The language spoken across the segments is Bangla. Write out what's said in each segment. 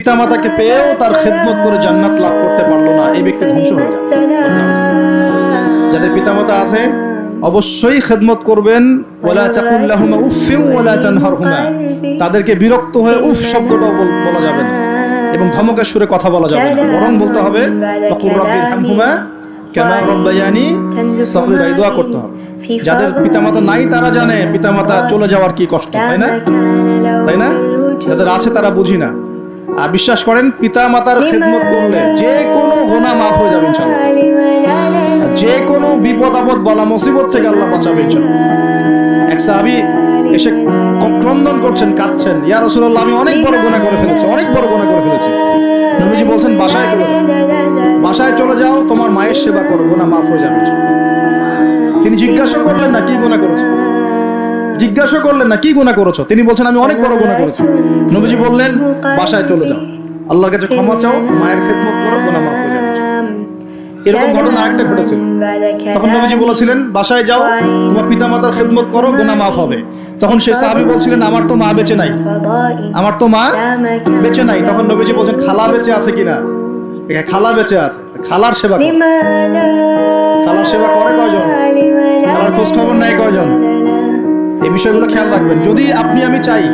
পিতামাতাকে পেয়েও তার খেদমত করে জান্নাত লাভ করতে পারলো না, এই ব্যক্তি ধ্বংস হয়ে যাবে। যাদের পিতামাতা আছে অবশ্যই খেদমত করবেন। ওয়ালা তাকুল লাহুমা উফফিন ওয়ালা তানহারহুমা, তাদেরকে বিরক্ত হয়ে উফ শব্দটাও বলা যাবে না এবং ধমকের সুরে কথা বলা যাবে না, বরং বলতে হবে ওয়াকুর রাব্বিরহামহুমা কামা রাব্বায়ানি সগীরা, দোয়া করতে হবে। যাদের পিতামাতা নাই তারা জানে পিতামাতা চলে যাওয়ার কি কষ্ট, তাই না? তাই না? যাদের আছে তারা বুঝি না। আর বিশ্বাস করেন পিতা মাতার খেদমত করলে যে কোনো গুনাহ মাফ হয়ে যাবে ইনশাআল্লাহ, যে কোনো বিপদ আপদ বলা মুসিবত থেকে আল্লাহ বাঁচাবে ইনশাআল্লাহ। এক সাহাবী এসে ক্রন্দন করছেন, কাঁদছেন, ইয়া রাসূলুল্লাহ আমি অনেক বড় গুনাহ করে ফেলেছি, অনেক বড় গুনাহ করে ফেলেছি। নবীজি বলছেন বাসায় চলে যাও, বাসায় চলে যাও, তোমার মায়ের সেবা করো, গুনাহ মাফ হয়ে যাবে ইনশাআল্লাহ। তিনি জিজ্ঞাসা করলেন না কি গুনাহ করেছো, জিজ্ঞাসা করলেন না কি গুনাহ করেছো, তিনি বলছেন আমি অনেক বড় গুনাহ করেছি। নবীজি বললেন বাসায় চলে যাও, আল্লাহর কাছে ক্ষমা চাও, মায়ের খেদমত করো, গুনাহ মাফ হয়ে যাবে। এরকম ঘটনা আরেকটা ঘটেছিল। তখন নবীজি বলেছিলেন বাসায় যাও, তোমার পিতামাতার খেদমত করো, গুনাহ মাফ হবে। তখন সেই সাহাবী বলছিলেন আমার তো মা বেঁচে নাই, আমার তো মা বেঁচে নাই। তখন নবীজি বলছেন খালা বেঁচে আছে কিনা, খালা বেঁচে আছে, খালার সেবা করো। খালার সেবা করে কয়জন? খালার খোঁজ খবর নেয় কয়জন? এই বিষয়গুলো খেয়াল রাখবেন। যদি আপনি আমি চাই,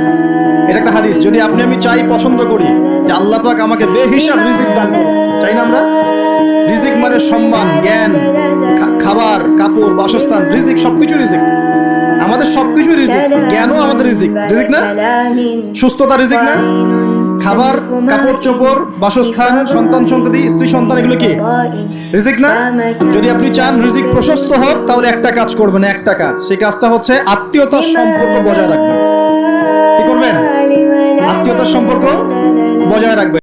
এটা একটা হাদিস, যদি আপনি আমি চাই, পছন্দ করি যে আল্লাহ পাক আমাকে বেহিসাব রিজিক দান করুন, চাই না আমরা? রিজিক মানে সম্মান, জ্ঞান, খাবার, কাপড়, বাসস্থান, রিজিক, সবকিছু রিজিক, আমাদের সবকিছু রিজিক। জ্ঞানও আমাদের রিজিক, রিজিক না? সুস্থতা রিজিক না? খাবার, কাপড় চোপড়, বাসস্থান, সন্তান সন্ততি, স্ত্রী সন্তান, এগুলো কি রিজিক না? যদি আপনি চান রিজিক প্রশস্ত হোক তাহলে একটা কাজ করবেন, একটা কাজ, সেই কাজটা হচ্ছে আত্মীয়তার সম্পর্ক বজায় রাখবেন। কি করবেন? আত্মীয়তার সম্পর্ক বজায় রাখবেন।